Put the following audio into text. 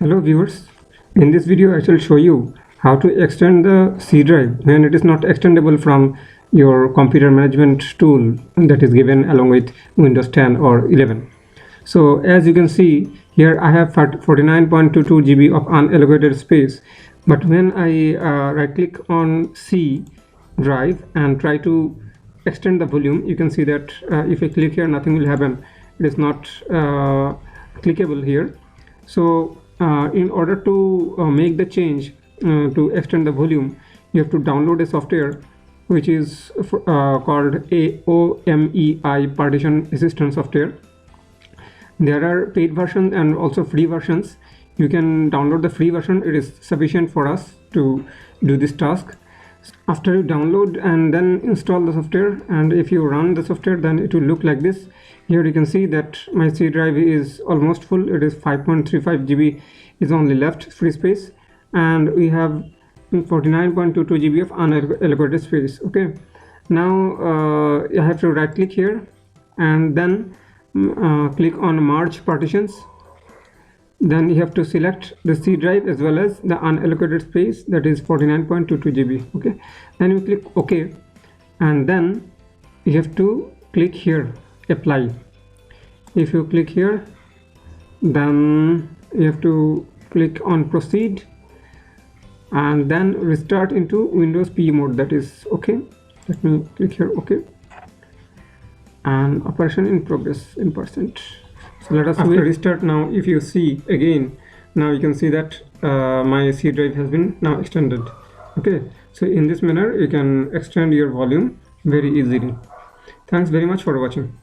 Hello viewers, in this video I shall show you how to extend the C drive when it is not extendable from your computer management tool that is given along with Windows 10 or 11. So as you can see here, I have 49.22 GB of unallocated space, but when I right click on C drive and try to extend the volume, you can see that if I click here, nothing will happen. It is not clickable here. So in order to make the change to extend the volume, you have to download a software which is called AOMEI Partition Assistant software. There are paid versions and also free versions. You can download the free version. It is sufficient for us to do this task. After you download and then install the software, and if you run the software, then it will look like this. Here you can see that my C drive is almost full. It is 5.35 GB is only left free space, and we have 49.22 GB of unallocated space. Okay, now I have to right click here and then click on merge partitions. Then you have to select the C drive as well as the unallocated space, that is 49.22 GB. Okay, then you click OK, and then you have to click here apply. If you click here, then you have to click on proceed and then restart into Windows PE mode, that is okay. Let me click here OK, and operation in progress in %. So let us restart now. If you see again, now you can see that my C drive has been now extended. Okay, so in this manner you can extend your volume very easily. Thanks very much for watching.